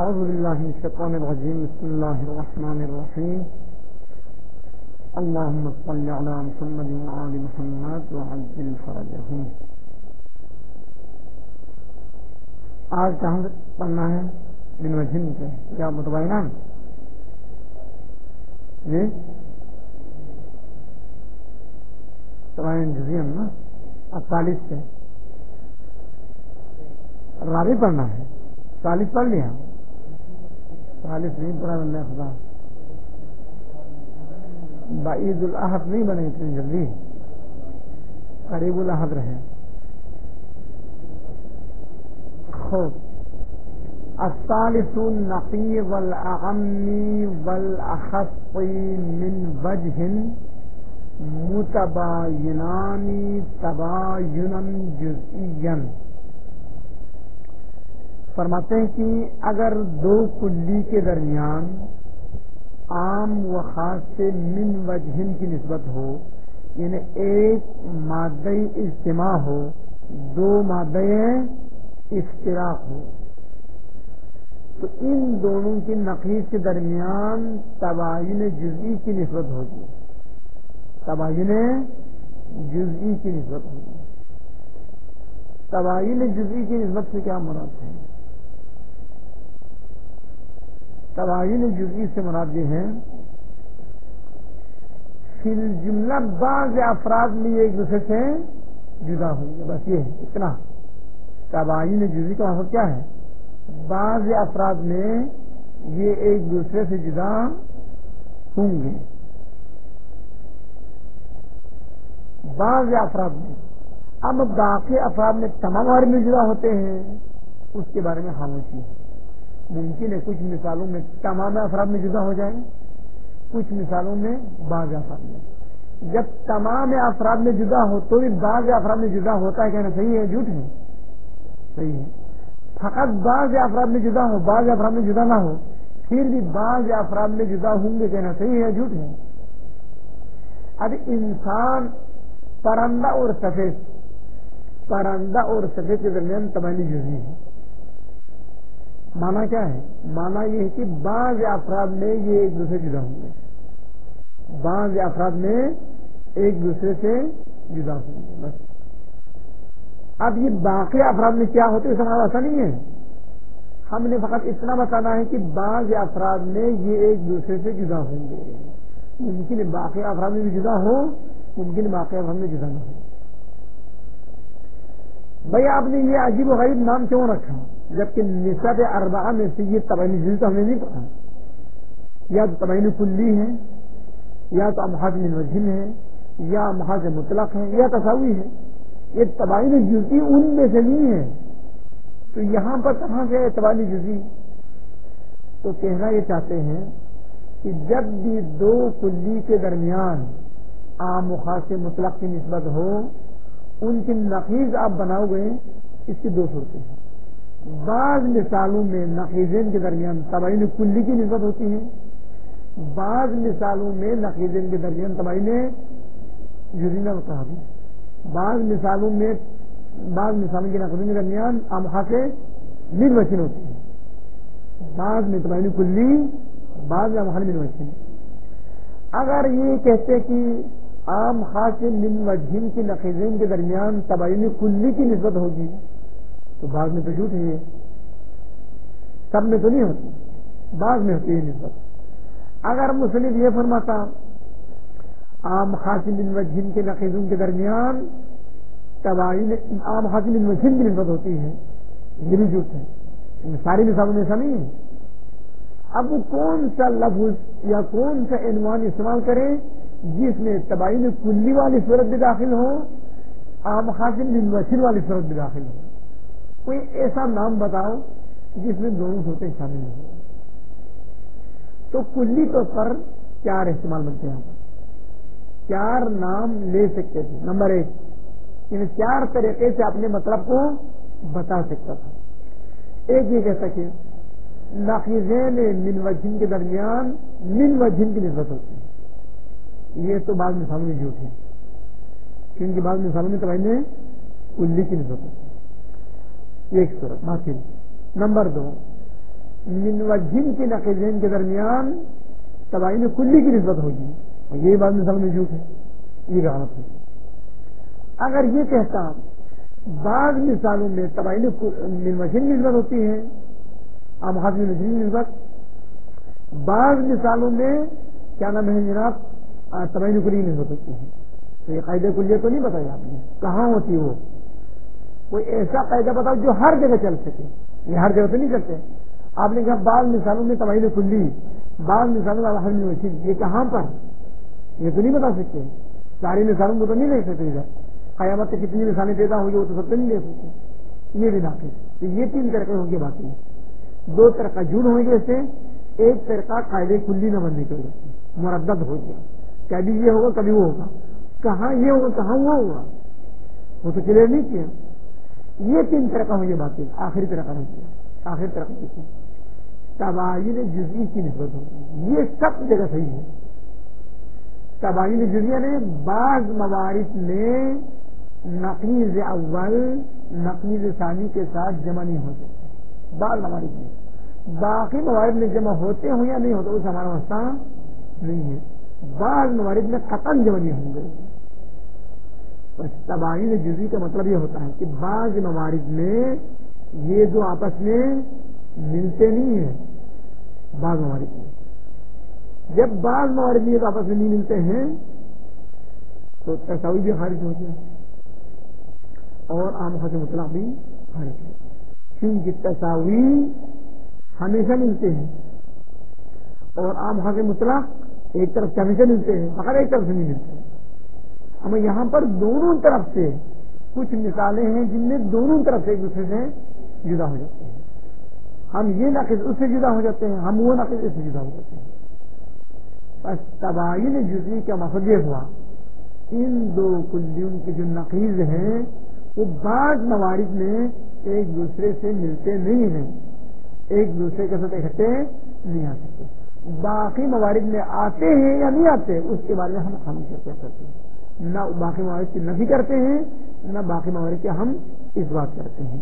أعوذ بالله من الشيطان الرجيم. بسم الله الرحمن الرحيم. اللهم صل على محمد وآل محمد وعجل فرجهم. آج کہاں سے پڑھنا ہے؟ بن وجہ سے کیا متبینہ جی تبین جزیم نا 48 سے رابع پڑھنا ہے. 40 پڑھ لیا، 40 نہیں پڑھا بندہ خدا. بعید الاحد نہیں بنے اتنی جلدی، قریب الاحد رہے. خوب الثالث النقی والاعم والاخص من وجہ متباینان تباینا جزئیا. فرماتے ہیں کہ اگر دو کلی کے درمیان عام و خاص سے من وجہن کی نسبت ہو، یعنی ایک مادہ اجتماع ہو، دو مادہ افتراق ہو، تو ان دونوں کی نقیض کے درمیان تباین جزئی کی نسبت ہوگی. تباین جزئی کی نسبت ہوگی. تباین جزئی کی نسبت سے کیا مراد ہے؟ تباین جزئی سے مراد یہ ہے فی الجملہ بعض افراد میں ایک دوسرے سے جدا ہوں گے، بس یہ ہے اتنا. تباین جزئی کا مطلب کیا ہے؟ بعض افراد میں یہ ایک دوسرے سے جدا ہوں گے. بعض افراد میں. اب باقی افراد میں تمام بارے میں جدا ہوتے ہیں، اس کے بارے میں خاموشی ہے. ممکن ہے کچھ مثالوں میں تمام افراد میں جدا ہو جائے، کچھ مثالوں میں بعض افراد میں. جب تمام افراد میں جدا ہو تو بھی بعض افراد میں جدا ہوتا ہے، کہنا صحیح ہے جھوٹ ہے؟ صحیح ہے. فقط بعض افراد میں جدا ہو، بعض افراد میں جدا نہ ہو، پھر بھی بعض افراد میں جدا ہوں گے، کہنا صحیح ہے جھوٹ ہے؟ اب انسان پرندہ اور سفید، پرندہ اور سفید کے درمیان تباین جزئی ہے. مانا کیا ہے؟ مانا یہ ہے کہ بعض افراد میں یہ ایک دوسرے جدا ہوں گے، بعض افراد میں ایک دوسرے سے جدا ہوں گے بس. اب یہ باقی افراد میں کیا ہوتے اس ہمارا ایسا نہیں ہے. ہم نے فقط اتنا بتانا ہے کہ بعض افراد میں یہ ایک دوسرے سے جدا ہوں گے. ممکن ہے باقی افراد میں بھی جدا ہو، ممکن ہے باقی افراد میں جدا نہ ہو. بھائی آپ نے یہ عجیب و غریب نام کیوں رکھا؟ جبکہ نسبت اربعہ میں سے یہ تباین جزئی تو ہم نے نہیں پڑھا. یا تو تباین کلی ہے، یا تو محاذ من وجہ ہے، یا محاذ مطلق ہے، یا تساوی ہے. یہ تباین جزئی ان میں سے نہیں ہے. تو یہاں پر کہاں سے ہے تباین جزئی؟ تو کہنا یہ چاہتے ہیں کہ جب بھی دو کلی کے درمیان عام و خاص مطلق کی نسبت ہو، ان کی نقیض آپ بناؤ گے. اس کی دو صورتیں ہیں. بعض مثالوں میں نقیضین کے درمیان تباین کلی کی نسبت ہوتی ہے، بعض مثالوں میں نقیضین کے درمیان تباین جزئی نہ ہوتا ہے. بعض مثالوں کے نقیضین کے درمیان عام خاص من وجہ ہوتی ہے، بعض میں تباین کلی، بعض عام خاص من وجہ. اگر یہ کہتے کہ عام خاص من وجہ کی نقیضین کے درمیان تباین کلی کی نسبت ہوگی تو بعض میں تو جھوٹ ہے، سب میں تو نہیں ہوتی، بعض میں ہوتی ہے نسبت. اگر مصنف یہ فرماتا عام خاص من وجہ کے نقیضوں کے درمیان تباین عام خاص من وجہ کی نسبت ہوتی ہے، یہ بھی جھوٹ ہے. ساری مثالوں میں ایسا نہیں ہے. اب کون سا لفظ یا کون سا عنوان استعمال کریں جس میں تباین کلی والی صورت بھی داخل ہو، عام خاص من وجہ والی صورت بھی داخل ہو؟ کوئی ایسا نام بتاؤ جس میں دونوں صورتیں شامل ہوں. تو کلی طور پر 4 استعمال بنتے ہیں. 4 نام لے سکتے تھے. نمبر 1، یعنی 4 طریقے سے اپنے مطلب کو بتا سکتا تھا. ایک یہ کہہ سکے نقیضین من وجہ کے درمیان من وجہ کی نسبت ہوتی ہے. یہ تو بعض مثالوں میں جھوٹ ہے، کیونکہ بعض مثالوں میں تباین کلی کی نسبت ہوتی ہے. ایک صورت باقی. نمبر 2، من وجہن کی نقیزین کے درمیان تباین کلی کی نسبت ہوگی، اور یہی بات مثال میں جھوٹ ہے، یہ غلط ہے۔ اگر یہ کہتا بعض مثالوں میں تباین من وجہن کی نسبت ہوتی ہے، آمخاص من وجہن کی نسبت، بعض مثالوں میں کیا نام ہے جناب تباین کلی کی نسبت ہوتی ہے، تو یہ قاعدہ کلیہ تو نہیں بتایا آپ نے، کہاں ہوتی وہ؟ کوئی ایسا قاعدہ بتاؤ جو ہر جگہ چل سکے، یہ ہر جگہ تو نہیں چلتے۔ آپ نے کہا بعض مثالوں میں تباین کلی، بعض مثالوں میں آمخاص من وجہن، یہ کہاں پر؟ یہ تو نہیں بتا سکتے، ساری مثالوں کو تو نہیں لے سکتے، ادھر قیامت سے کتنی مثالیں پیدا ہوگی وہ تو سب تو نہیں لے سکتے، یہ بھی ناقص۔ تو یہ تین طرقے ہوں گے باقی، دو طرقہ جھوٹ ہوئیں گے، سے ایک طرقہ قاعدے کلی نہ بننے کی وجہ سے مردد ہو گیا، کبھی یہ ہوگا کبھی وہ ہوگا، کہاں یہ ہوگا کہاں وہ ہوگا، وہ تو کلیئر نہیں کیا۔ یہ تین طرقہ ہوں گے باقی، آخری طرقہ نہیں کیا، آخری طرقہ کسی تباین جزئی کی نسبت ہوگی، یہ سب جگہ صحیح ہے۔ تباین جزئیہ نے بعض موارد میں نقیض اول نقیض ثانی کے ساتھ جمع نہیں ہوتے، بعض موارد میں، باقی موارد میں جمع ہوتے ہوں یا نہیں ہوتے اس ہمارا مسئلہ نہیں ہے، بعض موارد میں قطعاً جمع نہیں ہوں گے۔ بس تباین جزئی کا مطلب یہ ہوتا ہے کہ بعض موارد میں یہ جو آپس میں ملتے نہیں ہیں، بعض موارد میں جب بعض موارد میں یہ آپس میں نہیں ملتے ہیں تو تساوی بھی خارج ہوتی ہے اور آمخاص مطلق بھی خارج ہے، کیونکہ تساوی ہمیشہ ملتے ہیں اور آمخاص مطلق ایک طرف سے ہمیشہ ملتے ہیں، فقط ایک طرف سے نہیں ملتے ہیں۔ ہمیں یہاں پر دونوں طرف سے کچھ مثالیں ہیں جن میں دونوں طرف سے ایک دوسرے سے جدا ہو جاتے ہیں، ہم یہ ناقص اس سے جدا ہو جاتے ہیں، ہم وہ ناقص اس سے جدا ہو جاتے ہیں۔ بس تباین جزئی کا مقصد یہ ہوا ان دو کلیوں کے جو نقیض ہیں وہ بعض موارد میں ایک دوسرے سے ملتے نہیں ہیں، ایک دوسرے کے ساتھ اکٹھے نہیں آ سکتے، باقی موارد میں آتے ہیں یا نہیں آتے اس کے بارے میں ہم خاموشی کرتے ہیں، نہ باقی موارد کی نفی کرتے ہیں نہ باقی موارد کے ہم اس بات کرتے ہیں،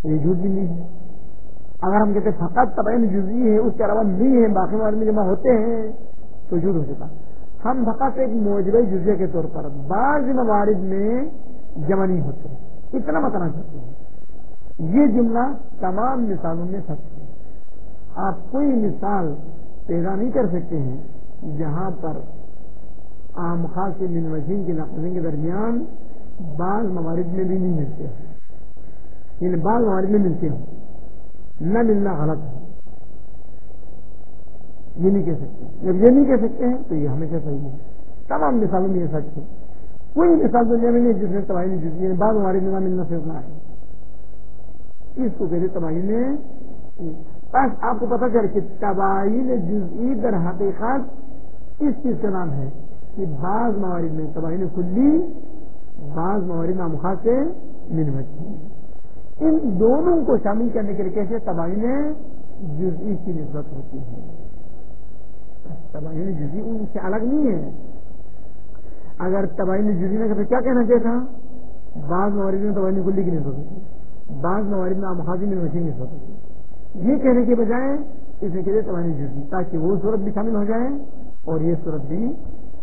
یہ جھوٹ بھی نہیں ہے۔ اگر ہم کہتے فقط تباین جزئی ہے اس کے علاوہ نہیں ہے باقی موارد میں جمع ہوتے ہیں تو جھوٹ ہو چکا۔ ہم فقط ایک موجبہ جزیہ کے طور پر بعض موارد میں جمع نہیں ہوتے اتنا بتانا چاہتے ہیں، یہ جملہ تمام مثالوں میں سچ ہے۔ آپ کوئی مثال پیدا نہیں کر سکتے ہیں جہاں پر عام خاص من وجہین کی نقیضین کے درمیان بعض موارد میں بھی نہیں ملتے ہیں، یعنی بعض موارد میں ملتے ہیں، نہ ملنا غلط ہے، یہ نہیں کہہ سکتے۔ جب یہ نہیں کہہ سکتے ہیں تو یہ ہمیشہ صحیح ہے، تمام مثالوں میں یہ سچ ہے۔ کوئی مثال دنیا میں نہیں جس میں تباین جزئی ہے بعض موارد میں نہ ملنا فرقنا ہے، اس کو کہتے تباین۔ بس آپ کو پتہ چل کہ تباین جزئی در حقیقت اس چیز کا نام ہے کہ بعض موارد میں تباین کلی، بعض موارد میں آمخاص من وجہین، ان دونوں کو شامل کرنے کے لیے کیسے تباین جزئی کی نسبت ہوتی ہے۔ تباین جزئی ان سے الگ نہیں ہے۔ اگر تباین جزئی نے کیا کہنا چاہیے تھا؟ بعض موارد میں تباین کلی کی نسبت ہوتی ہے، بعض موارد میں آمخاص من وجہین کی نسبت ہوتی ہے، یہ کہنے کے بجائے اسے کہتے تباین جزئی تاکہ وہ صورت بھی شامل ہو جائے اور یہ صورت بھی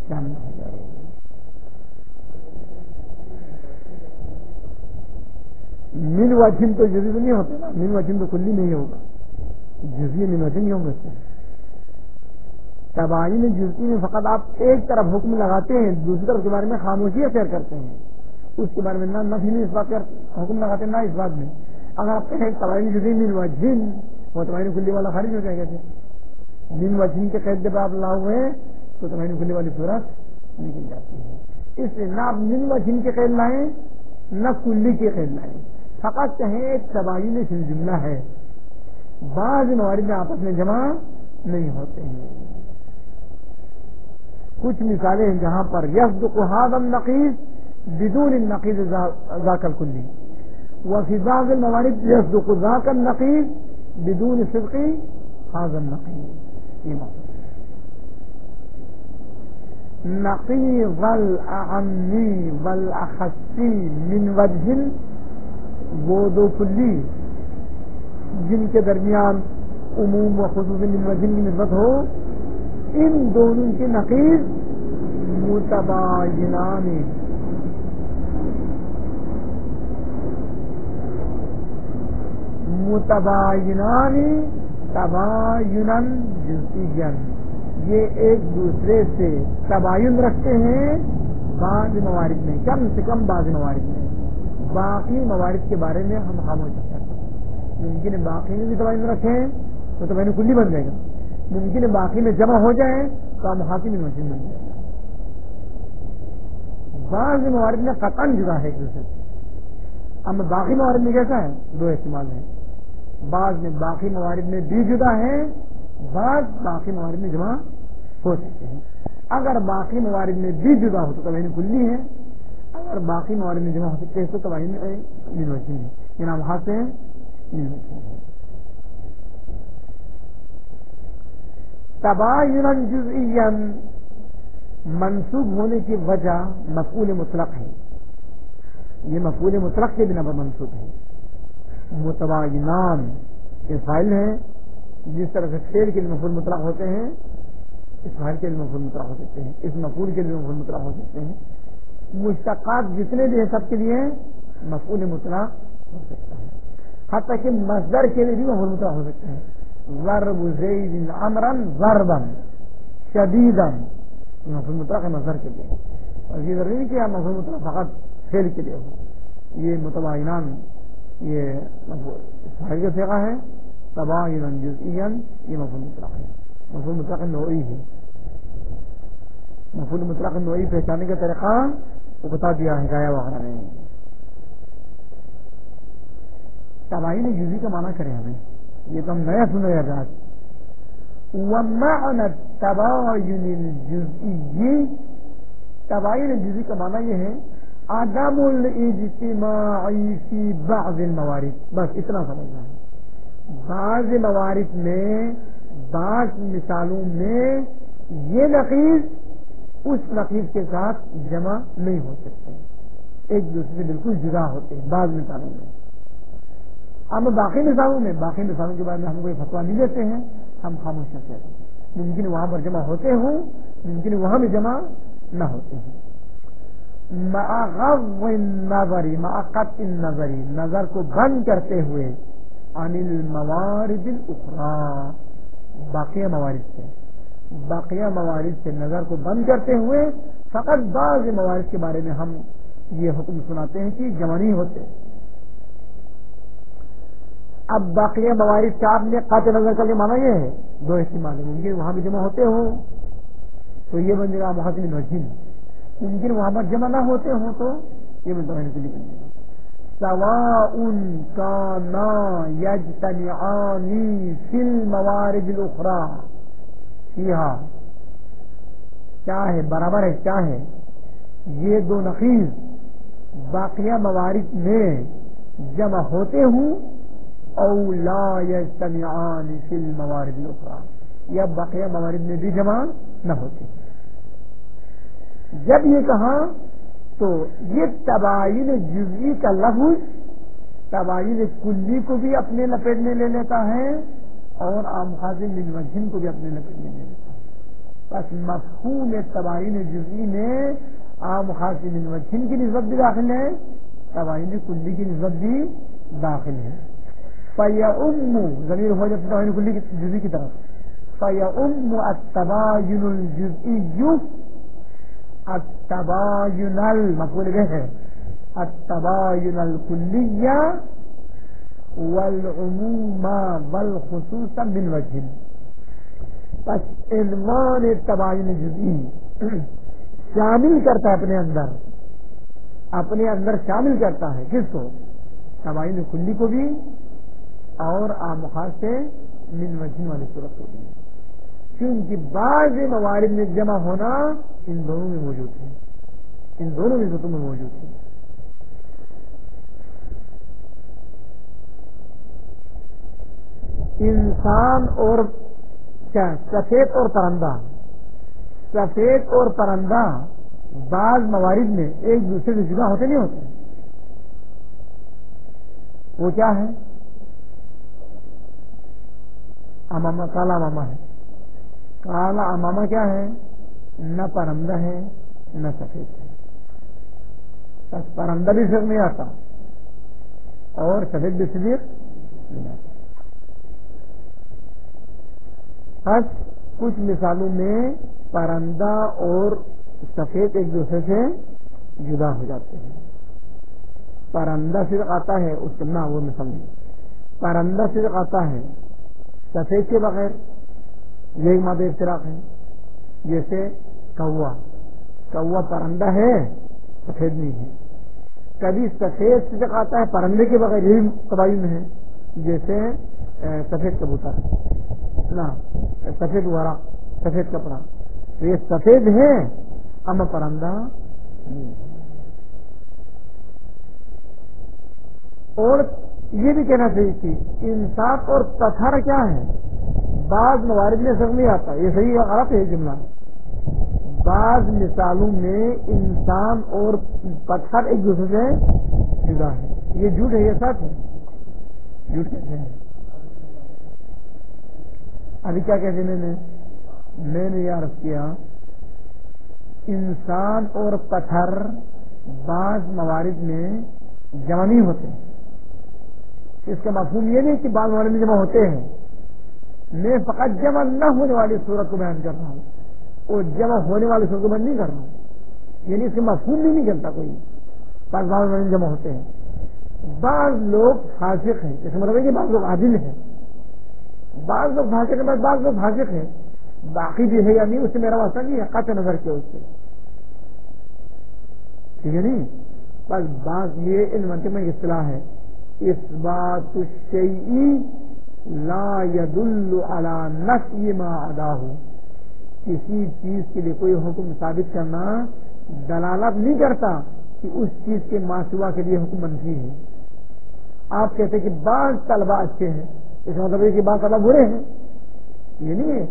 شامل ہو جائے۔ من وجہین تو جزئی تو نہیں ہوتا نا، من وجہین تو کلی نہیں ہوگا، جزئی من وجہین نہیں ہوں گے۔ تباین جزئی میں فقط آپ ایک طرف حکم لگاتے ہیں، دوسری طرف کے بارے میں خاموشی اختیار کرتے ہیں، اس کے بارے میں نہ نفی میں اس بات پر حکم لگاتے ہیں نہ اس بات میں۔ اگر آپ کہیں تباین جزئی من وجہین وہ تباین کلی والا خارج ہو جائے گا، من وجہین کے قید جب آپ لا ہوئے تو تباین کلی والی صورت نکل جاتی ہے۔ اس لیے نہ آپ من وجہین کے قید لائیں نہ کلی کے قید لائیں، فقط کہیں ایک تباین فی الجملہ ہے، بعض موارد میں آپس میں جمع نہیں ہوتے ہیں۔ کچھ مثالیں ہیں جہاں پر یصدق هذا النقیض بدون النقیض ذاک الکلی، وفی بعض الموارد یصدق ذاک النقیض بدون صدق هذا النقیض۔ یہ مطلب نقیض الاعمی والاخصی من وجہ، وہ دو کلی جن کے درمیان عموم و خصوص من وجہ کی نسبت ہو، ان دونوں کے نقیض متباینان، متباینان تبایناً جزئیاً، یہ ایک دوسرے سے تباین رکھتے ہیں بعض موارد میں، کم سے کم بعض موارد میں، باقی موارد کے بارے میں ہم خاموش ہیں۔ ممکن ہے باقی میں بھی تباین رکھیں تو تباین کلی بن جائے گا، ممکن ہے باقی میں جمع ہو جائے تو ہم حاکم المسلم بن جائے گا۔ بعض موارد میں قطعاً جدا ہے ایک دوسرے سے، اما باقی موارد میں کیسا ہے؟ دو احتمال ہیں، بعض میں باقی موارد میں بھی جدا ہے، بعض باقی موارد میں جمع ہو سکتے ہیں۔ اگر باقی موارد میں بھی جدا ہو تو تباین کلی ہے، اگر باقی موارد میں جمع ہو سکتے ہیں تو تباین منوجن ہے، یہ نام ہاتھ سے تباین جزئیاً منسوب ہونے کی وجہ مفعول مطلق ہے، یہ مفعول مطلق کے بنا پر منسوب ہے۔ متباینان کے فاعل ہیں، جس طرح سے فعل کے لیے مفعول مطلق ہوتے ہیں اس فاعل کے لیے مفعول مطلق ہو سکتے ہیں، اس مفعول کے لیے مفعول مطلق ہو سکتے ہیں، مشتقات جتنے بھی ہیں سب کے لیے مفعول مطلق ہو سکتا ہے، حتیٰ کہ مصدر کے لیے بھی مفعول مطلق ہو سکتے ہیں۔ ضرب زید عمرا ضربا شدیدا، مفعول مطلق ہے مصدر کے لیے، اور یہ ضروری نہیں کہ مفعول مطلق فقط فعل کے لیے ہو۔ یہ متباینان یہ فاعل کا صیغہ ہے، تبایناً جزئیاً یہ مفعول مطلق ہے، مفعول مطلق نوعی ہے۔ مفعول مطلق نوعی پہچاننے کا طریقہ وہ بتا دیا حکایہ وغیرہ نے۔ تباین جزئی کا معنی کریں ہمیں، یہ تو ہم نیا سن رہے ہیں آج۔ ومعنى التباين الجزئي، تباین جزئی کا معنی یہ ہے عدم الاجتماع فی بعض الموارد، بس اتنا سمجھنا ہے۔ بعض موارد میں، بعض مثالوں میں یہ نقیض اس نقیض کے ساتھ جمع نہیں ہو سکتے، ایک دوسرے سے بالکل جدا ہوتے ہیں بعض مثالوں میں۔ اب باقی مثالوں میں، باقی مثالوں کے بارے میں ہم کوئی فتویٰ نہیں دیتے ہیں، ہم خاموش رہتے ہیں۔ ممکن وہاں پر جمع ہوتے ہوں، ممکن وہاں بھی جمع نہ ہوتے ہیں۔ مع غض النظر، مع قطع النظر، نظر کو بند کرتے ہوئے، عن الموارد الاخرى، باقیہ موارد سے، باقیہ موارد سے نظر کو بند کرتے ہوئے فقط بعض موارد کے بارے میں ہم یہ حکم سناتے ہیں کہ جمع نہیں ہوتے۔ اب باقیہ موارد کا آپ نے قطع نظر کا معنی یہ ہے، دو احتمال ہے، ممکن وہاں بھی جمع ہوتے ہوں تو یہ بن جائے گا محاسن الوجہین، ممکن وہاں پر جمع نہ ہوتے ہوں تو یہ متباین کلی بن جائے گا۔ سواء کانا یجتمعان فی الموارد الاخری فیہا، کیا ہے برابر ہے، کیا ہے یہ دو نقیض باقیہ موارد میں جمع ہوتے ہوں او لا یجتمعان فی الموارد الاخری، یا باقیہ موارد میں بھی جمع نہ ہوتے۔ جب یہ کہا تو یہ تباین جزئی کا لفظ تباین کلی کو بھی اپنے لپیٹ میں لے لیتا ہے اور عام خاصم من وجہن کو بھی اپنے لپیٹ میں لے لیتا ہے۔ بس مفہوم تباین جزئی میں عام خاصم من وجہن کی نسبت بھی داخل ہے، تباین کلی کی نسبت بھی داخل ہے۔ فَيَؤُمُّ ضمیر ہو جاتا تباین کلی جزئی کی طرف، فَيَؤُمُّ التَّبَايُنُ الْجُزْئِيُّ التباین المفعول به ہے، التباین الکلی والعموم والخصوص من وجہ۔ بس عنوان تباین جزئی شامل کرتا ہے اپنے اندر شامل کرتا ہے کس کو؟ تباین کلی کو بھی اور عام خاص سے من وجہ والی صورت کو بھی، کیونکہ بعض موارد میں جمع ہونا ان دونوں میں موجود ہے، ان دونوں نسبتوں میں موجود ہے۔ انسان اور کیا سفید اور پرندہ، سفید اور پرندہ بعض موارد میں ایک دوسرے سے جدا ہوتے نہیں ہوتے، وہ کیا ہے؟ امامہ کالا امامہ ہے. کالا امامہ کیا ہے؟ نہ پرندہ ہے نہ سفید ہے. بس پرندہ بھی صدق نہیں آتا اور سفید بھی صدق نہیں آتا. بس کچھ مثالوں میں پرندہ اور سفید ایک دوسرے سے جدا ہو جاتے ہیں. پرندہ صدق آتا ہے اس کے نہ وہ مثال نہیں. پرندہ صدق آتا ہے سفید کے بغیر، یہ مادہ افتراق ہے. جیسے کوا پرندہ ہے سفید نہیں ہے. کبھی سفید صدق آتا ہے پرندے کے بغیر، یہی قبائل میں ہے. جیسے سفید کبوتر نہ سفید ورا سفید کپڑا، تو یہ سفید ہے اما پرندہ نہیں ہے. اور یہ بھی کہنا چاہیے کہ انصاف اور پتھر کیا ہے؟ بعض موارد میں سب نہیں آتا. یہ صحیح ہے غلط ہے جملہ. بعض مثالوں میں انسان اور پتھر ایک دوسرے سے جدا ہے. یہ جھوٹ ہے، یہ سچ ہے. جھوٹ کہتے ہیں. ابھی کیا کہتے ہیں میں نے یہ عرض کیا انسان اور پتھر بعض موارد میں جمع نہیں ہوتے. اس کا مفہوم یہ نہیں کہ بعض موارد میں جمع ہوتے ہیں. میں فقط جمع نہ ہونے والی صورت کو بیان کر رہا ہوں اور جمع ہونے والی صورت کو بیان نہیں کر رہا ہوں. یعنی اس کا مفہوم نہیں نکلتا کوئی. بعض موارد میں جمع ہوتے ہیں. بعض لوگ فاسق ہیں، اس کا مطلب ہے کہ بعض لوگ عادل ہیں. بعض لوگ فاسق ہیں، بعض لوگ فاسق ہیں. باقی بھی ہے یا نہیں اس سے میرا واسطہ نہیں ہے، قطع نظر کیا اس سے. ٹھیک ہے نہیں. بس بعض یہ علم منطق میں اصطلاح ہے اثبات الشیء لا يدل على نفی ما عداہ. کسی چیز کے لیے کوئی حکم ثابت کرنا دلالت نہیں کرتا کہ اس چیز کے ماسوا کے لیے حکم منفی ہے. آپ کہتے ہیں کہ بعض طلبہ اچھے ہیں، اس کا مطلب ہے کہ بعض طلبہ برے ہیں. یہ نہیں ہے.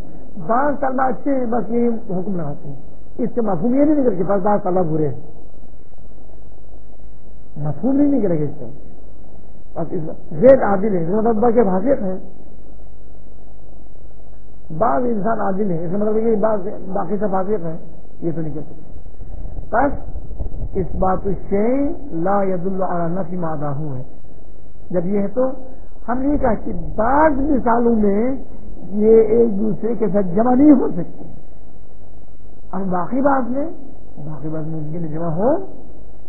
بعض طلبہ اچھے ہیں بس یہ حکم لگاتے ہیں. اس کے مفہوم یہ نہیں نکل کہ بس بعض طلبہ برے ہیں. مفہوم نہیں نکلے گا اس کا. غیر عادل ہے اس کا مطلب کہ فاسق ہے. بعض انسان عادل ہے اس کا مطلب کہ بعض باقی سب فاسق ہے. یہ تو نہیں کہہ سکتے. بس اس بات الشیء لا يدل على نفی ما عداہ ہے. جب یہ ہے تو ہم نہیں کہا کہ بعض مثالوں میں یہ ایک دوسرے کے ساتھ جمع نہیں ہو سکتے. ہم باقی بات ممکن جمع ہو،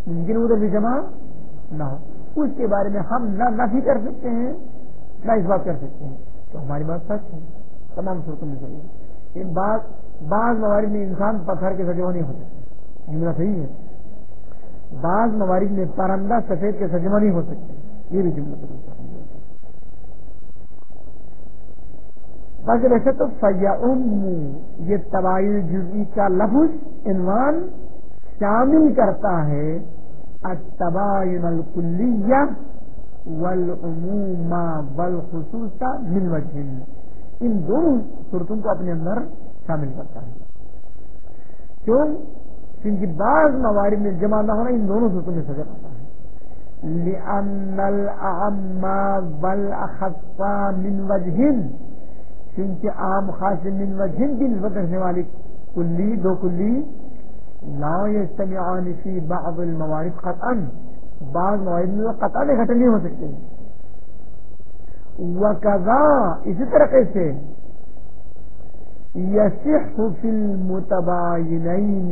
ممکن ادھر بھی جمع نہ ہو. اس کے بارے میں ہم نہ نفی کر سکتے ہیں نہ اس بات کر سکتے ہیں. تو ہماری بات سچ ہے تمام صورتوں میں چاہیے. بعض موارد میں انسان پتھر کے ساتھ جمع نہیں ہو سکتے. جملہ صحیح ہے. بعض موارد میں پرندہ سفید کے ساتھ جمع نہیں ہو سکتے. یہ بھی جملہ درست ہے. بس ویسے تو فیعم یہ تباین جزئی کا لفظ عنوان شامل کرتا ہے التباین الکلیہ والعموم والخصوص من وجہ. ان دونوں صورتوں کو اپنے اندر شامل کرتا ہے. کیوں؟ کیونکہ بعض موارد میں جمع نہ ہونا ان دونوں صورتوں میں سزا کرتا ہے. لأن الأعم والأخص من وجہ، کیونکہ عام خاص من وجہ کی نسبت رکھنے والی کلی دو کلی لا یجتمعان فی بعض الموارد قطعا، بعض موارد میں قطعا اکٹھے نہیں ہو سکتے. وکذا اسی طریقے سے یصح فی المتباینین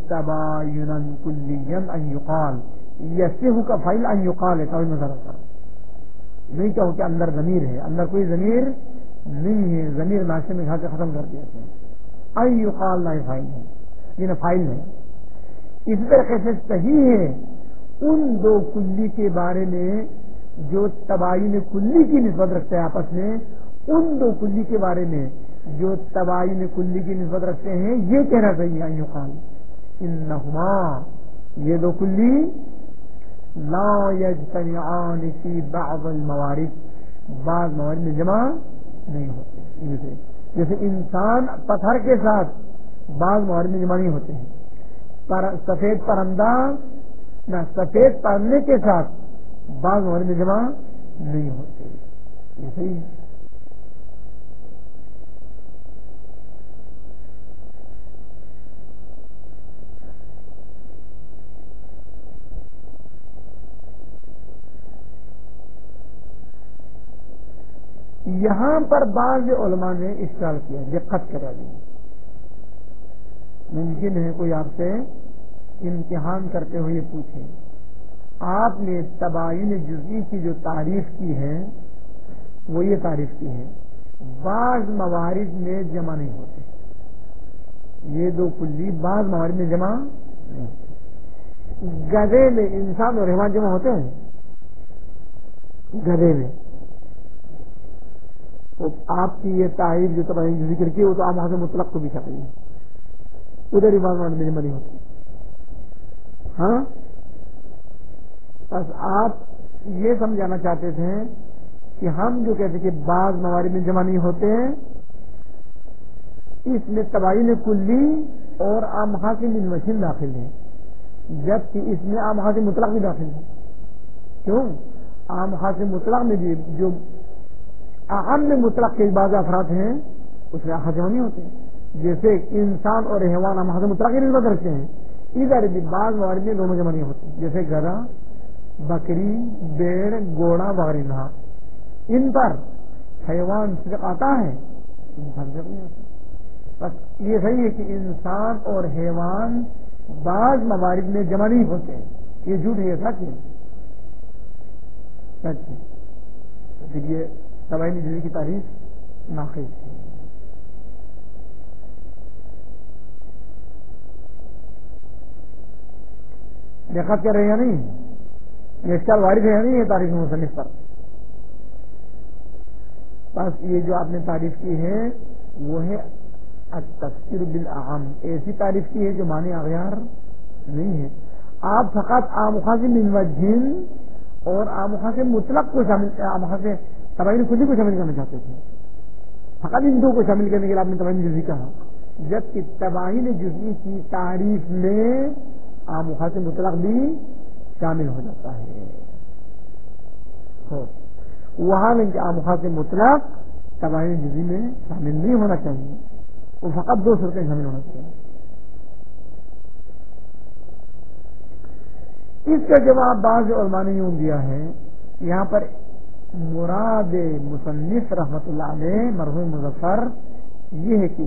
تباینا کلیا ان یقال، یصح کا فعل ان یقال ہے. توجہ نظر رکھنا نہیں کہو کہ اندر ضمیر ہے، اندر کوئی ضمیر نہیں ہے. ضمیر ناشتے میں کھا کے ختم کر دیا تھا. ان یقال نہ فاعل ہے، یہ نہ فاعل ہے. اسی طریقے سے صحیح ہے ان دو کلی کے بارے میں جو تباین کلی کی نسبت رکھتے ہیں آپس میں، ان دو کلی کے بارے میں جو تباین کلی کی نسبت رکھتے ہیں یہ کہنا چاہیے ان یقال انہما، یہ دو کلی لا یجتمعان فی بعض الموارد، بعض موارد میں جمع نہیں ہوتے. جیسے انسان پتھر کے ساتھ بعض موارد میں جمع نہیں ہوتے ہیں. سفید پرندہ نہ سفید پرندے کے ساتھ بعض موارد میں جمع نہیں ہوتے. یہ صحیح. یہاں پر بعض علماء نے اشکال کیا، دقت کرا دی. ممکن ہے کوئی آپ سے امتحان کرتے ہوئے پوچھے، آپ نے تباین جزئی کی جو تعریف کی ہے وہ یہ تعریف کی ہے بعض موارد میں جمع نہیں ہوتے. یہ دو کلی بعض موارد میں جمع نہیں ہوتے. گدھے میں انسان اور حیوان جمع ہوتے ہیں. گدھے میں تو آپ کی یہ تعریف جو تباین جو ذکر کی وہ تو عام حاصل مطلق کو بھی کر رہی ہے، ادھر ہی بعض موارد میں جمع نہیں ہوتے. ہاں بس آپ یہ سمجھانا چاہتے تھے کہ ہم جو کہتے کہ بعض موارد میں جمع نہیں ہوتے ہیں، اس میں تباین کلی اور عام حاصل منوشن داخل ہے، جبکہ اس میں عام حاصل مطلق بھی داخل ہے. کیوں؟ عام حاصل مطلق میں بھی جو اہم مطلق کے بعض افراد ہیں اس میں جمع نہیں ہوتے. جیسے انسان اور حیوان عام حاصل مطلق کی نسبت رکھتے ہیں، ادھر بھی بعض موارد میں دونوں جمع نہیں ہوتے. جیسے گدھا، بکری، بیڑ، گھوڑا وغیرہ، ان پر حیوان صدق آتا ہے، انسان صدق نہیں آتا. بس یہ صحیح ہے کہ انسان اور حیوان بعض موارد میں جمع نہیں ہوتے. یہ جھوٹ ہے، سچ ہے. سچ ہے. پھر یہ تباین جزئی کی تعریف ناقص ہے. دقت کر رہے یا نہیں؟ یہ اشکال وارد ہے یا نہیں یہ تعریف مصنف پر؟ بس یہ جو آپ نے تعریف کی ہے وہ ہے التفسیر بالاعم. ایسی تعریف کی ہے جو معنی اغیار نہیں ہے. آپ فقط عام خاص من وجہن اور عام خاص مطلق کو شامل، عام خاص تباین کلی کو شامل کرنا چاہتے تھے. فقط ان دو کو شامل کرنے کے لیے آپ نے تباین جزئی کہا، جبکہ تباین جزئی کی تعریف میں عام خاص مطلق بھی شامل ہو جاتا ہے. وہاں میں عام خاص مطلق تباین جزئی میں شامل نہیں ہونا چاہیے، وہ فقط دو صورتیں شامل ہونا چاہیے. اس کا جواب بعض علماء نے یوں دیا ہے، یہاں پر مراد مصنف رحمت اللہ علیہ مرحوم مظفر یہ ہے کہ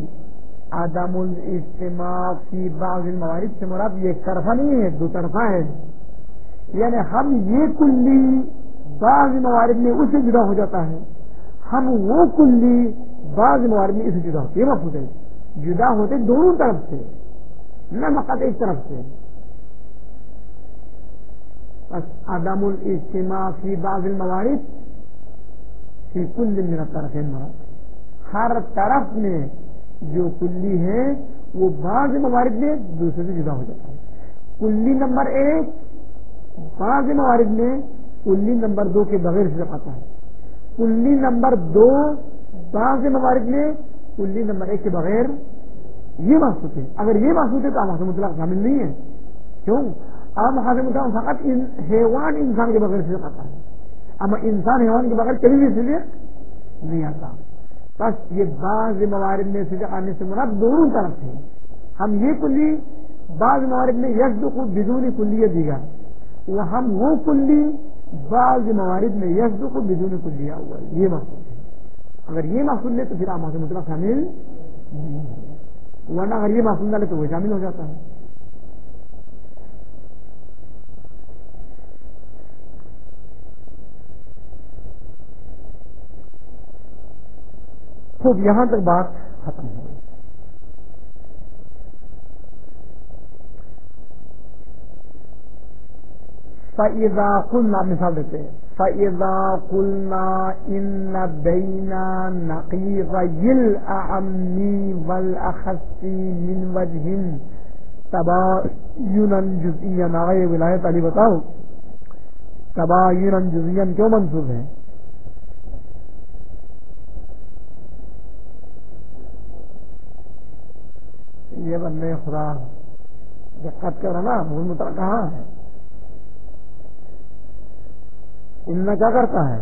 عدم الاجتماع فی بعض الموارد سے مراد یہ ایک طرفہ نہیں ہے، دو طرفہ ہے. یعنی ہم یہ کلی بعض موارد میں اس سے جدا ہو جاتا ہے، ہم وہ کلی بعض موارد میں اس سے جدا ہوتے. یہ مفہوم ہے، جدا ہوتے دونوں طرف سے، نہ فقط ایک طرف سے. بس عدم الاجتماع فی بعض الموارد فی کل من الطرفین مراد. ہر طرف میں جو کلی ہے وہ بعض موارد میں دوسرے سے جدا ہو جاتا ہے. کلی نمبر ایک بعض موارد میں کلی نمبر دو کے بغیر سے آتا ہے. کلی نمبر دو بعض موارد میں کلی نمبر ایک کے بغیر. یہ محسوس ہے. اگر یہ محسوس ہے تو عام حاصل مطلق شامل نہیں ہے. کیوں؟ عام حاصل مطلق فقط حیوان انسان کے بغیر سے آتا ہے، اما انسان حیوان کے بغیر کبھی بھی اس لیے نہیں آتا. بس یہ بعض موارد میں سے آنے سے مراد دونوں طرف ہے. ہم یہ کلی بعض موارد میں یصدق بدون کلیہ دیگا، وہ ہم وہ کلی بعض موارد میں یصدق بدون کلیہ ہوا. یہ مقصود ہے. اگر یہ مقصود لے تو پھر عام حاصل مطلق شامل نہیں ہے، ورنہ اگر یہ مقصود نہ لے تو وہ شامل ہو جاتا ہے. خوب، یہاں تک بات ختم ہو گئی. فَإِذَا قُلْنَا مثال دیتے ہیں، فَإِذَا قُلْنَا إِنَّ بَيْنَ نَقِيضَيِ الْأَعَمِّ وَالْأَخَصِّ مِنْ وَجْهٍ تَبَايُنًا جُزْئِيًّا. آگے ولایت علی بتاؤ تباینًا جزئیًا کیوں منصوب ہے؟ یہ بندے خدا دقت کر رہا نا، مول مطلق کہاں ہے؟ ان میں کیا کرتا ہے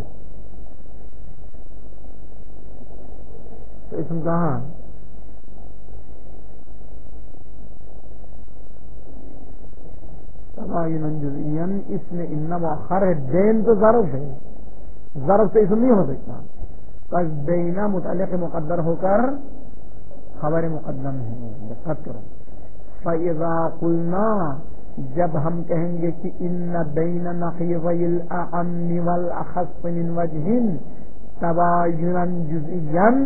تو اسم کہاں؟ تباینًا جزئیًا. اس میں ان مؤخر ہے، دین تو ظرف ہے، ظرف سے اسم نہیں ہو سکتا. بس بینا متعلق مقدر ہو کر خبر مقدم ہے. دقت کرو. فَإِذَا قُلْنَا جب ہم کہیں گے کہ ان بین نقیضی الاعم والاخص من وجہ تبایناً جزئیاً،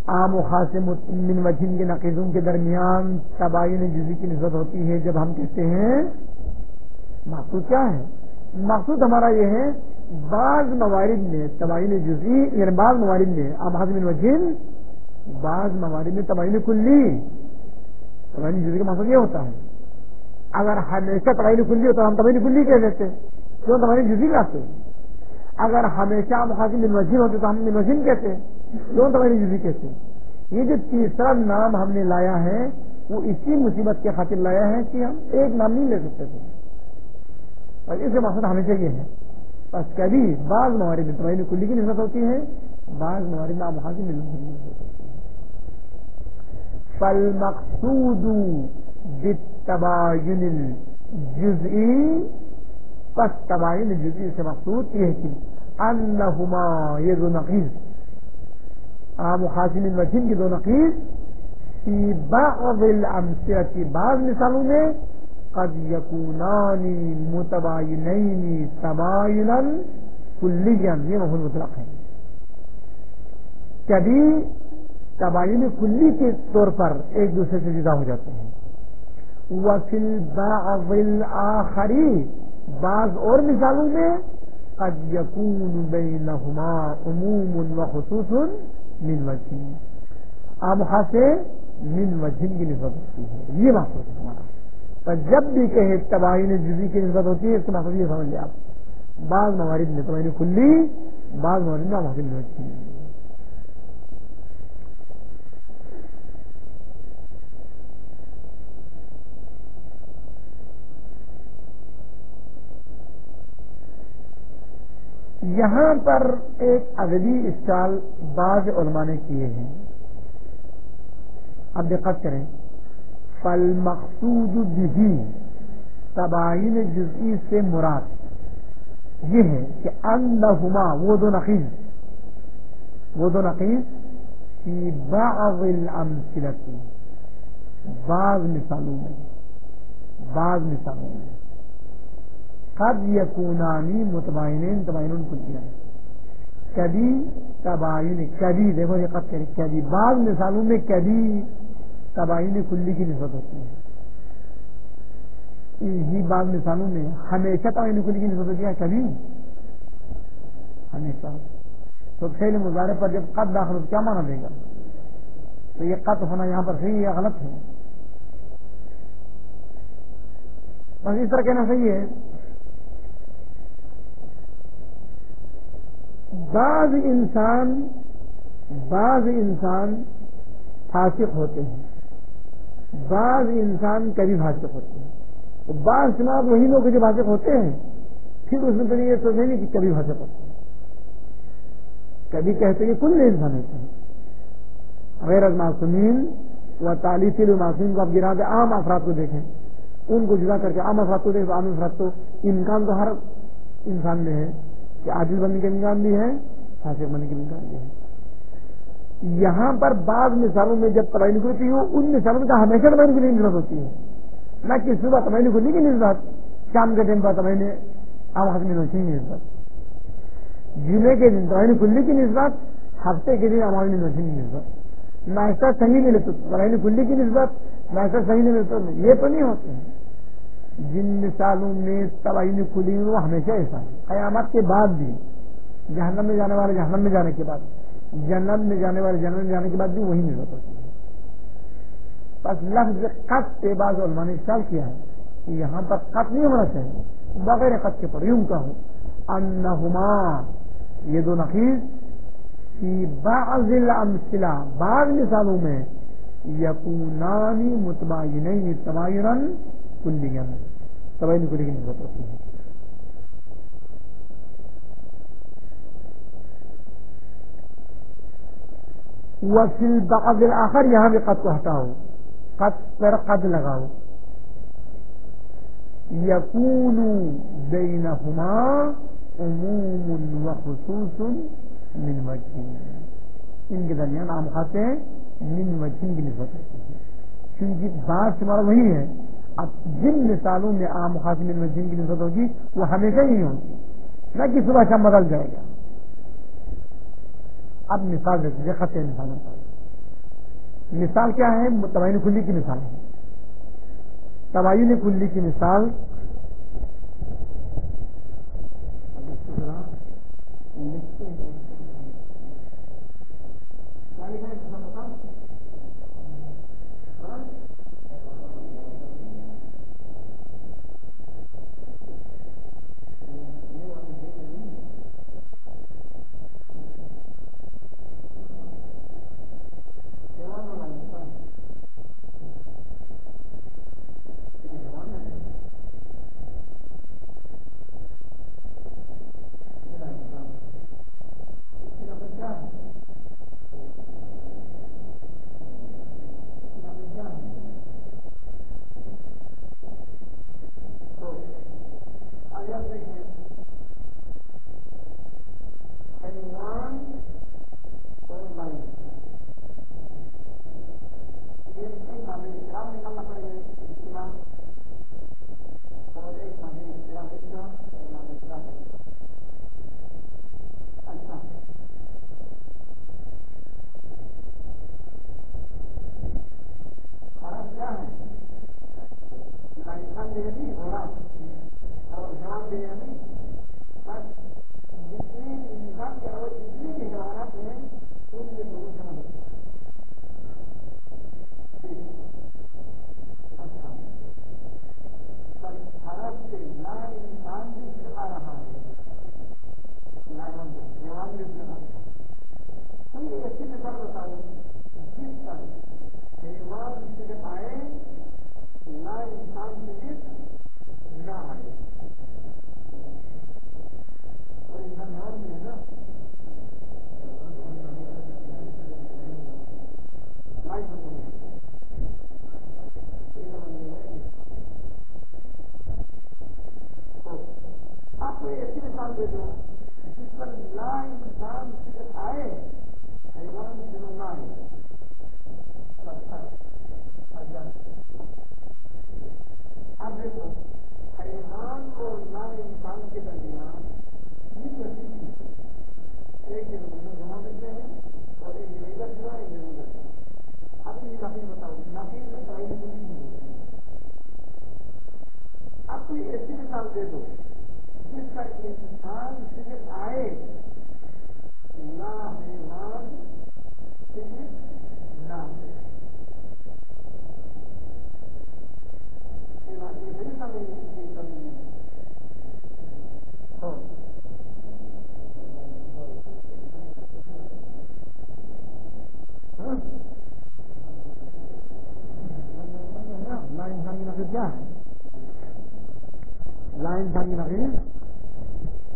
عام و خاص من وجہ کے نقیضوں کے درمیان تباین جزئی کی نسبت ہوتی ہے. جب ہم کہتے ہیں مقصود کیا ہے؟ مقصود ہمارا یہ ہے بعض موارد میں تباین جزئی، یعنی بعض موارد میں عام و خاص من وجہ، بعض موارد میں تباین کلی. تباین جزئی کا مقصد یہ ہوتا ہے اگر ہمیشہ تباین کلی ہو تو ہم تباین کلی کہہ دیتے، کیوں تباین جزئی کہتے ہیں. اگر ہمیشہ مخاصم من وجہ ہوتے تو ہم من وجہ کہتے، کیوں تباین جزئی کہتے. یہ جو تیسرا نام ہم نے لایا ہے وہ اسی مصیبت کے خاطر لایا ہے کہ ہم ایک نام نہیں لے سکتے تھے، اور اس کا مقصد ہمیشہ یہ ہے. بس کبھی بعض موارد میں تباین کلی کی نسبت ہوتی ہے، بعض موارد میں مخاصم من وجہ کی نسبت ہوتی ہے. فالمقصود بالتباین الجزئی، پس تباین جزئی سے مقصود یہ ہے کہ انہما، یہ دو نقیض عام و خاص من وجہ کی دو نقیض، فی بعض الامثلہ، بعض مثالوں میں قد یکونان متباینین تباینا کلیا، یہ مفعول مطلق ہے. کبھی تباین کلی کے طور پر ایک دوسرے سے جدا ہو جاتے ہیں. وفی البعض الآخری، بعض اور مثالوں میں قد یکون بینہما عموم و خصوص من وجہ، عام خاص من وجہ کی نسبت ہوتی ہے. یہ مقصود ہے ہمارا. تو جب بھی کہے تباین جزئی کی نسبت ہوتی ہے اس کا مقصد یہ سمجھ لیں آپ، بعض موارد میں تباین کلی، بعض موارد میں عام خاص من وجہ. یہاں پر ایک ادبی اشکال بعض علماء نے کیے ہیں، اب دقت کریں. فالمقصود به، تباین جزئی سے مراد یہ ہے کہ انہما، وہ دو نقیض فی بعض الامثلہ، بعض مثالوں میں قد یکونانی متباینین تباین کلیہ، کبھی تباین، کبھی دیکھو یہ قد کریں، کبھی بعض مثالوں میں کبھی تباین کلی کی نسبت ہوتی ہے. یہ بعض مثالوں میں ہمیشہ تباین کلی کی نسبت ہوتی ہے، کبھی ہمیشہ. تو فعل مضارع پر جب قد داخل ہو تو کیا معنی دے گا؟ تو یہ قد ہونا یہاں پر صحیح یا غلط ہے؟ بس اس طرح کہنا صحیح ہے. بعض انسان فاسق ہوتے ہیں، بعض انسان کبھی فاسق ہوتے ہیں. بعض جناب وہی لوگ جو فاسق ہوتے ہیں پھر اس میں تو یہ سوچیں نہیں کہ کبھی فاسق ہوتے ہیں. کبھی کہتے ہیں کہ کل انسان ہوتے ہیں غیر معصومین و تعلیفی المعصومین کو آپ گرا کے عام افراد کو دیکھیں، ان کو جدا کر کے عام افراد کو دیکھیں. عام افراد تو امکان تو ہر انسان میں ہے کہ عاجز بننے کے امکان بھی ہے، فاسق بننے کے امکان بھی ہے. یہاں پر بعض مثالوں میں جب تباین کلی ہوتی ہے ان مثالوں میں ہمیشہ تباین کلی کی نسبت ہوتی ہے، نہ کہ صبح تباین کلی کی نسبت، شام کے ٹائم پر تباین عام خاص من وجہ کی نسبت، جمعے کے دن تباین کلی کی نسبت، ہفتے کے دن عام خاص من وجہ کی نسبت. ناشتہ صحیح نہیں لیتے تباین کلی کی نسبت، ناشتہ صحیح نہیں لیتے، یہ تو نہیں ہوتے ہیں. جن مثالوں میں تباین کلی وہ ہمیشہ ایسا ہے. قیامت کے بعد بھی، جہنم میں جانے والے جہنم میں جانے کے بعد، جنت میں جانے والے جنت میں جانے کے بعد بھی وہی نسبت ہوتی ہے. بس لفظ قط سے بعض علماء نے اشکال کیا ہے کہ یہاں پر قط نہیں ہونا چاہیے، بغیر قط کے پر یوں کہوں انہما، یہ دو نقیض فی بعض الامثلہ، بعض مثالوں میں یکونان متباینین تباینا کلیا، تباین کلی کی نسبت ہوتی ہے. وفی البعض الآخر، یہاں بھی قد کو ہٹاؤ، قد پر قد لگاؤ. یکون بینہما عموم و خصوص من وجہ، ان کے درمیان عام خاص سے من وجہ کی نسبت ہوتی ہے، کیونکہ بات شمار وہی ہے. اب جن مثالوں میں عام خاص من وجہ کی نسبت ہوگی وہ ہمیشہ ہی ہوگی، نہ کہ صبح شام بدل جائے گا. اب مثال دیکھیے، خط مثال ہوتا ہے. مثال کیا ہے؟ تباین کلی کی مثال ہے. تباین کلی کی مثال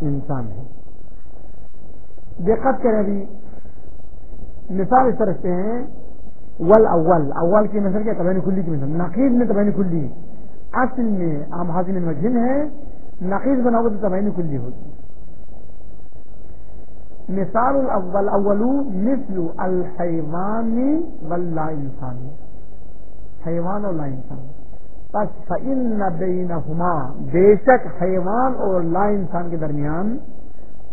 انسان ہے. دقت کریں ابھی مثال اس طرح سے ہیں. اول کی مثال کیا؟ تباین کلی کی مثال. نقیض میں تباین کلی، اصل میں عام حاضر میں مجھن ہے، نقیض بناؤ تو تباین کلی ہوگی. مثال الاول مثل الحیوان واللا انسان، حیوان اور لا انسان. پس فإن بینہما، بے شک حیوان اور لا انسان کے درمیان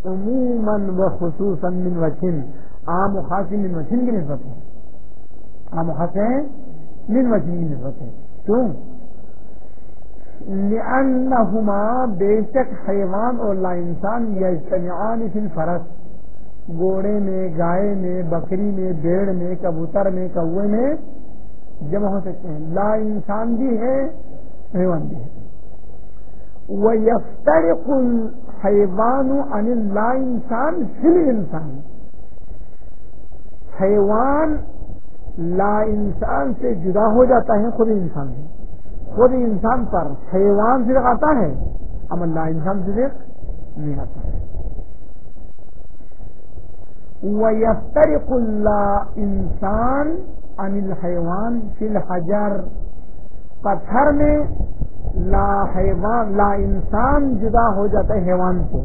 عموماً و خصوصاً من وجہ، عام و خاص من وجہ کی نسبت ہے. عام و خاص من وجہ کی نسبت ہے. کیوں؟ لأنہما، بے شک حیوان اور لا انسان یجتمعان فی الفرس، گھوڑے میں، گائے میں، بکری میں، بھیڑ میں، کبوتر میں، کوے میں جمع ہو سکتے ہیں. لا انسان بھی ہے، حیوان بھی ہے. وَيَفْتَرِقُ الْحَيْوَانُ عَنِ اللا انسان فِي الْإِنسان، حیوان لا انسان سے جدا ہو جاتا ہے خود انسان سے. خود انسان پر حیوان صدق آتا ہے، اما لا انسان صدق نہیں آتا ہے. وَيَفْتَرِقُ اللا انسان عن الحیوان فی الحجر، پتھر میں لا انسان جدا ہو جاتا ہے حیوان سے.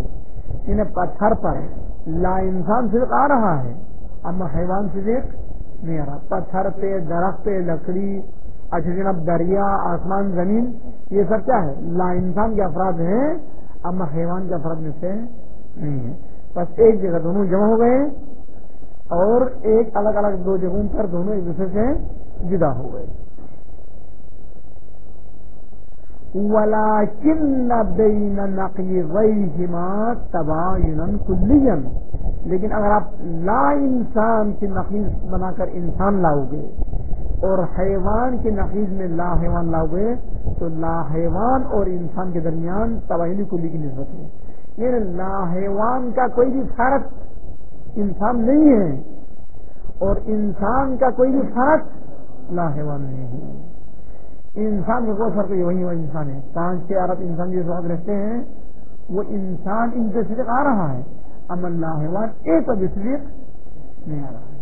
یعنی پتھر پر لا انسان صدق آ رہا ہے اما حیوان صدق نہیں آ رہا. پتھر پہ، درخت پہ، لکڑی، اچھا جناب دریا، آسمان، زمین، یہ سب کیا ہے؟ لا انسان کے افراد ہیں اما حیوان کے افراد میں سے نہیں ہے. بس ایک جگہ دونوں جمع ہو گئے اور ایک الگ الگ دو جگہوں پر دونوں ایک دوسرے سے جدا ہو گئے. وَلَكِنَّ بَيْنَ نَقِيضَيْهِمَا تَبَايُنًا كُلِّيًّا، لیکن اگر آپ لا انسان کی نقیض بنا کر انسان لاؤ گے اور حیوان کی نقیض میں لا حیوان لاؤ گے تو لا حیوان اور انسان کے درمیان تباین کلی کی نسبت ہے. یعنی لا حیوان کا کوئی بھی فرق انسان نہیں ہے اور انسان کا کوئی بھی فرق لا حیوان نہیں ہے. انسان کا کوئی فرق نہیں، وہی وہ انسان ہے. 5-6 ارب انسان جو ساتھ رہتے ہیں وہ انسان ان سے صدق آ رہا ہے اما لا حیوان ایک بھی صدق نہیں آ رہا ہے.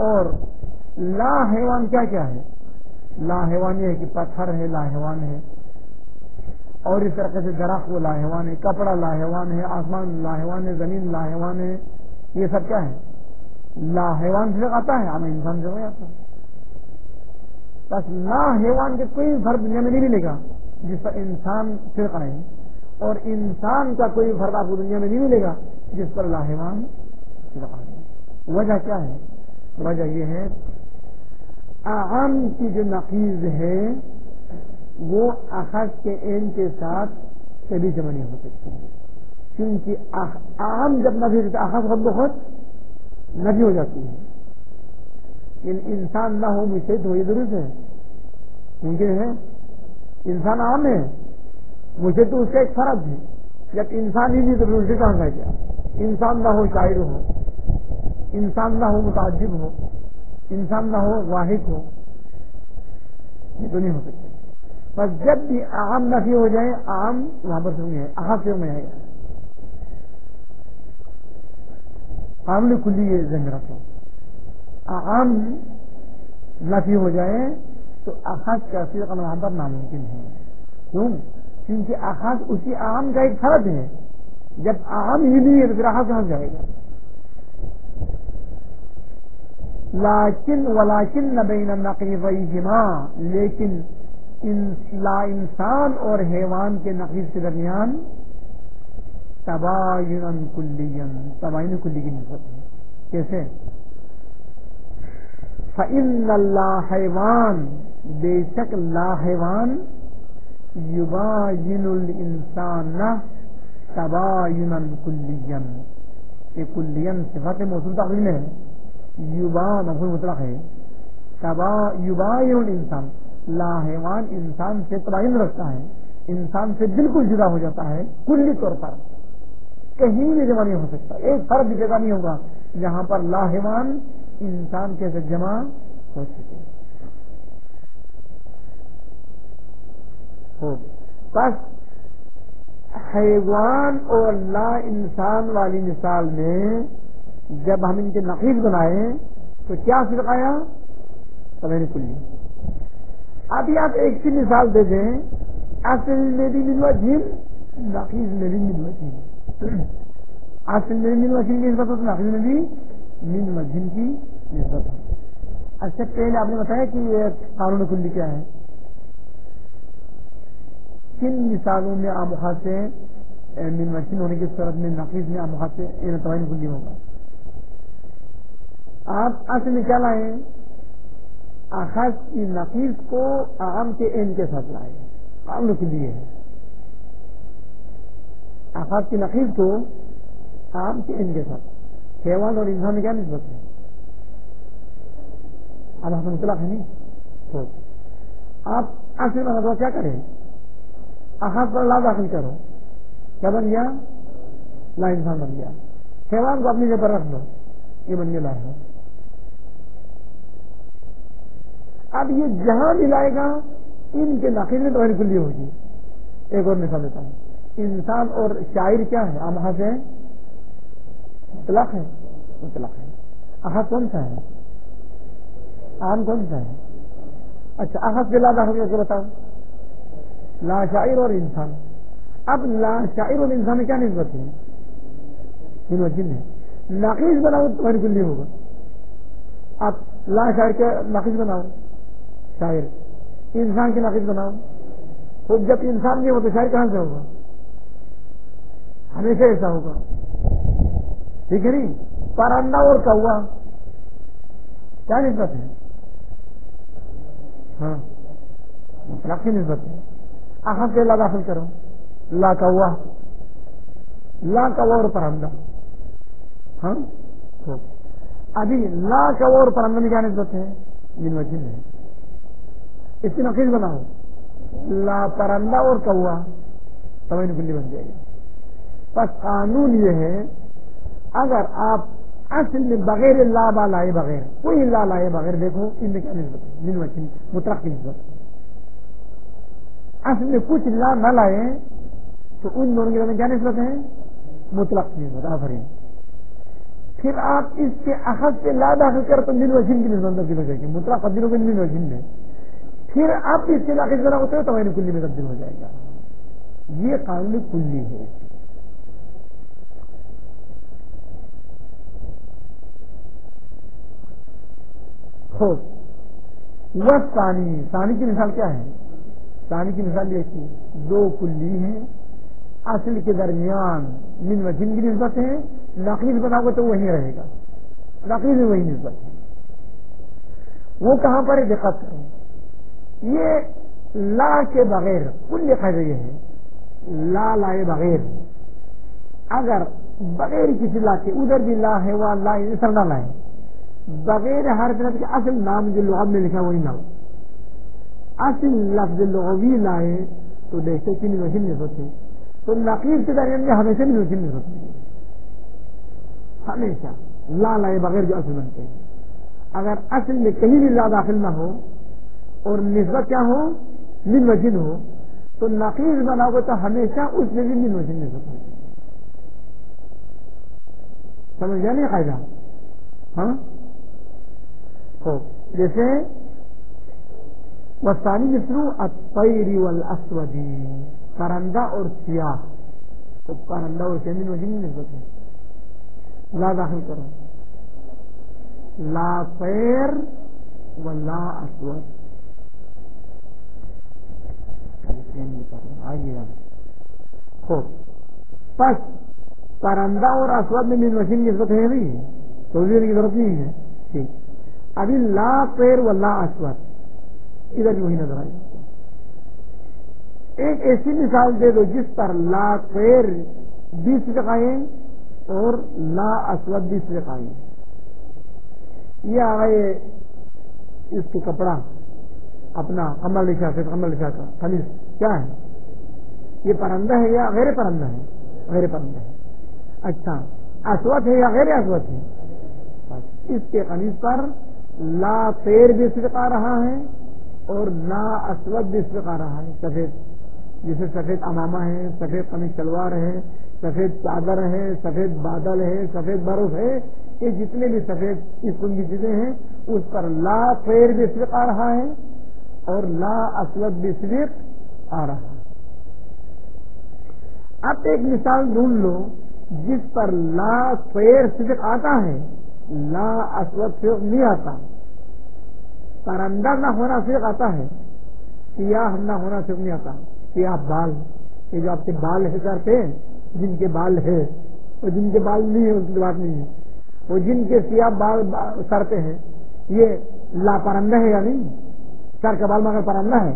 اور لا حیوان کیا کیا ہے؟ لا حیوان یہ ہے کہ پتھر ہے، لا حیوان ہے، اور اس طرح سے درخت وہ لا حیوان ہے، کپڑا لا حیوان ہے، آسمان لا حیوان ہے، زمین لا حیوان ہے. یہ سب کیا ہے؟ لا حیوان سے آتا ہے ہمیں انسان سے آتا ہے. بس لا حیوان کے کوئی فرق دنیا میں نہیں ملے گا جس پر انسان فرق آئے، اور انسان کا کوئی فرق آپ کو دنیا میں نہیں ملے گا جس پر لا حیوان فرق آئے. وجہ کیا ہے؟ وجہ یہ ہے اعم کی جو نقیض ہے وہ اخذ کے عین کے ساتھ کبھی جمع نہیں ہو سکتی، کیونکہ اعم جب نفی ہوتا ہے اخذ خود بخود نفی ہو جاتی ہے. انسان نہ ہو مجھے تو یہ ضرورت ہے، ممکن ہے انسان عام ہے، مجھے تو اس کا ایک فرق ہے. جب انسان ہی نہیں تو دوسرے کہاں کا کیا؟ انسان نہ ہو شاعر ہو، انسان نہ ہو متعجب ہو، انسان نہ ہو واحد ہو، یہ تو نہیں ہو سکتا. بس جب بھی عام نفی ہو جائے عام وہاں پر سمجھے احاط سے میں آئے گا. عام کلی یہ ذہن رکھو، عام نفی ہو جائے تو احاط کا صدق وہاں پر ناممکن ہے. کیوں؟ کیونکہ احاط اسی عام کا ایک فرد ہے. جب عام ہی نہیں ہے تو پھر احاط کہاں جائے گا؟ وَلَكِنَّ بَيْنَ نَقِيضَيْهِمَا، لیکن لا انسان اور حیوان کے نقیض کے درمیان تباین کلیاً، تباین کلی کی نسبت ہے. کیسے؟ فَإِنَّ اللَّهَ حیوان، بے شک لا حیوان، یباین الانسان تباین کلیاً، یہ کلیاً صفت موصول تعظیم ہے، یبا مفعول مطلق ہے. یباین الانسان، لا حیوان انسان سے تباین رکھتا ہے، انسان سے بالکل جدا ہو جاتا ہے کلی طور پر، کہیں بھی جمع نہیں ہو سکتا. ایک فرد جگہ نہیں ہوگا جہاں پر لا حیوان انسان کے ساتھ جمع ہو سکے. بس حیوان اور لا انسان والی مثال میں جب ہم ان کے نقیض بنائے تو کیا فرق آیا؟ تباین کلی. ابھی آپ ایک سی مثال دے دیں، اصل میں بھی من وجہ، نقیض میں بھی من وجہ. اصل میں بھی من وجہ کی نسبت ہو تو نقیض میں بھی من وجہ کی نسبت ہو. اچھا پہلے آپ نے بتایا کہ یہ قانون کلی کیا ہے. کن مثالوں میں آمخا سے من وجہ ہونے کی صورت میں نقیض میں آمخا سے تباین کلی ہوگا؟ آپ اصل میں کیا لائیں؟ اخذ کی نقیض کو عام کے عین کے ساتھ لائے، قانون کلی ہے. اخذ کی نقیض کو عام کے عین کے ساتھ. حیوان اور انسان میں کیا نسبت ہے؟ اب ہم مطلق ہے نہیں. تو آپ اصل میں کیا کریں؟ اخذ پر لا داخل کرو، کیا بن گیا؟ لا انسان بن گیا. حیوان کو اپنی جگہ پر رکھ دو، یہ بن گیا لا ہے. اب یہ جہاں بھی لائے گا ان کے نقیض میں تباین کلی ہوگی. ایک اور مثال دیتا ہوں. انسان اور شاعر کیا ہے؟ آمخا سے مطلق ہے، مطلق ہے. احد کون سا ہے؟ عام کون سا ہے؟ اچھا احد سے لا داخل کر کے بتاؤ. لا شاعر اور انسان. اب لا شاعر اور انسان میں کیا نسبت ہے؟ من وجن ہے. ناقص بناؤ تو تمہاری کلی ہوگا. آپ لا شاعر کے ناقص بناؤ شاعر, انسان کے ناقص بناؤ, تو جب انسان نہیں ہو تو شاعر کہاں سے ہوگا؟ ہمیشہ ایسا ہوگا, ٹھیک ہے نہیں. پرندہ اور کوا کیا نسبت ہے؟ ہاں مطلق کی نسبت ہے. آخر سے لا داخل کرو, لا کوا, لا کوا اور پرندہ. ہاں ابھی لا کوا اور پرندہ میں کیا نسبت ہے؟ من وجن ہے. اس کی نقیص بناؤ, لا پرندہ اور کوا تمہیں کلی بن جائے گی. بس قانون یہ ہے اگر آپ اصل میں بغیر لا با لائے بغیر کوئی لا لائے بغیر دیکھو ان میں کیا نسبت ہے؟ من وجن مطلق کی نسبت. اصل میں کچھ لا نہ لائے تو ان دونوں کے درمیان کیا نسبت ہے؟ مطلق کی نسبت. آفرین. پھر آپ اس کے اخذ سے لا داخل کر تو من وجن کی نسبت تبدیل ہو جائے گی. مطلق تبدیل ہو گئی من وجن میں. پھر آپ اس کے ناقص بنا ہوتے ہو تو ہماری کلی میں تبدیل ہو جائے گا. یہ قانون کلی ہے. وہ ثانی کی مثال کیا ہے؟ ثانی کی مثال یہ کہ دو کلی ہیں, اصل کے درمیان من وجن کی نسبت ہے, ناقص بناؤ گے تو وہی رہے گا, ناقص میں وہی نسبت ہے. وہ کہاں پر ہے؟ دقت کرو. یہ لا کے بغیر کل قاعدہ یہ ہے لا لائے بغیر, اگر بغیر کسی لا کے ادھر بھی لا ہے وہ لا اثر نہ لائے, بغیر ہر طرف کے اصل نام جو لغت میں لکھا وہی نہ ہو, اصل لفظ لغوی لائے تو دیکھتے کہ من وجن نسبت ہے. تو نقیص کے درمیان میں ہمیشہ من وجن نسبت ہے, ہمیشہ لا لائے بغیر جو اصل بنتے ہیں. اگر اصل میں کہیں بھی لا داخل نہ ہو اور نسبت کیا ہو؟ من وجن ہو, تو نقیص بناؤ گے تو ہمیشہ اس میں بھی من وجن نسبت ہوگی. سمجھ گیا نہیں قاعدہ؟ ہاں جیسے وسانی مثلو الطیر والاسود, پرندہ اور سیاہ, تو پرندہ اور سیاہ من وجن نسبت ہے. لا داخل کرو, لا طیر ولا اسود. پس پرندہ اور اسود میں من وجن نسبت ہے نہیں, توجیہ کی ضرورت نہیں ہے. ٹھیک. ابھی لا طیر ولا اسود ادھر بھی وہی نظر آئی. ایک ایسی مثال دے دو جس پر لا طیر 20 سے قائم اور لا اسود 20 سے قائم. یہ آ گئے اس کے کپڑا اپنا کمبل لکھا سے کمبل لکھا کا قمیص کیا ہے؟ یہ پرندہ ہے یا غیر پرندہ ہے؟ غیر پرندہ ہے. اچھا اسود ہے یا غیر اسود ہے؟ اس کے قمیص پر لا طیر بھی صدق آ رہا ہے اور لا اسود بھی صدق آ رہا ہے. سفید, جیسے سفید امامہ ہے, سفید قمیص شلوار ہے, سفید چادر ہے, سفید بادل ہے, سفید برف ہے, یہ جتنے بھی سفید قسم کی چیزیں ہیں اس پر لا طیر بھی صدق آ رہا ہے اور لا اسود بھی صدق آ رہا ہے. اب ایک مثال ڈھونڈ لو جس پر لا طیر صدق آتا ہے, لا اسود صدق نہیں آتا. پرندہ نہ ہونا صدق آتا ہے, سیاہ نہ ہونا صدق نہیں آتا. سیاہ بال, یہ جو آپ کے بال ہے کرتے ہیں, جن کے بال ہے اور جن کے بال نہیں ہے اس کی بات نہیں ہے, وہ جن کے سیاہ بال کرتے ہیں یہ لا پرندہ ہے یا نہیں؟ سر کا بال مگر پرندہ ہے؟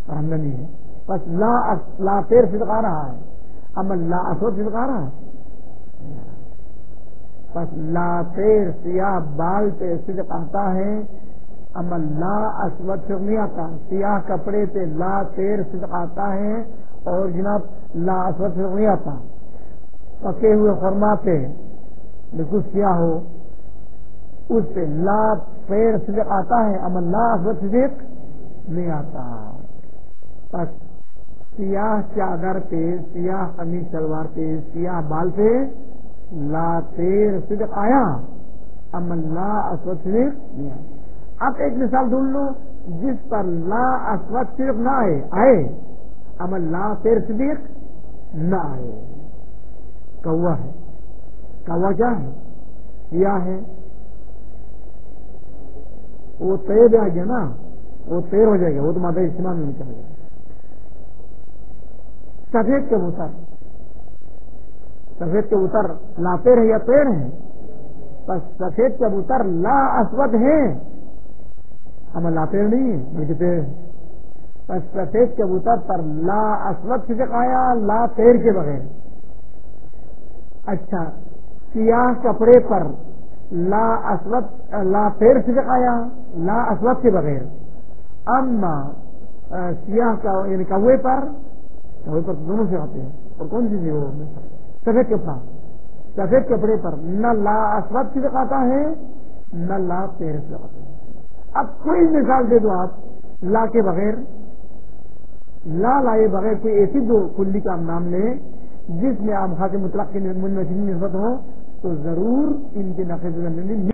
پرندہ نہیں ہے. بس لا طیر صدق آ رہا ہے, اما لا اسود صدق آ رہا ہے. بس لا طیر سیاہ بال پہ صدق آتا ہے, اما لا اسود صدق نہیں آتا. سیاہ کپڑے پہ لا طیر صدق آتا ہے اور جناب لا اسود صدق نہیں آتا. پکے ہوئے خرما پہ بالکل سیاہ ہو اس پہ لا طیر صدق آتا ہے, اما لا اسود صدق نہیں آتا. بس سیاہ چادر پہ, سیاہ قمیص شلوار پہ, سیاہ بال پہ لا طیر صدق آیا, اما لا اسود صدق نہیں آیا. اب ایک مثال ڈھونڈ لو جس پر لا اسود صدق نہ آئے اما لا طیر صدق نہ آئے. کوا ہے, کوا کیا ہے؟ سیاہ ہے، وہ تیر آ گیا نا، وہ تیر ہو جائے گا، وہ تو مادہ اجتماع میں چل جائے گا۔ سفید کبوتر، سفید کبوتر لا تیر ہے یا تیر ہے؟ بس سفید کبوتر لا اسود ہے، ہم لا تیر نہیں ہے بلکہ تیر۔ بس سفید کبوتر پر لا اسود صدق آیا، لا تیر کے بغیر۔ اچھا، سیاہ کپڑے پر لا اسود لا تیر صدق آیا، لا اسود کے بغیر۔ اما سیاہ کا یعنی کوے پر دونوں سے آتے ہیں، اور کون سی تھی وہ؟ سفید کپڑا، سفید کپڑے پر نہ لا اسود صدق آتا ہے نہ لا تیر صدق آتا ہے۔ اب کوئی مثال دے دو آپ لا کے بغیر، لا لائے بغیر کوئی ایسی دو کلی کا نام لیں جس میں آپ خاص مطلق کی نسبت ہو، تو ضرور ان کے نقص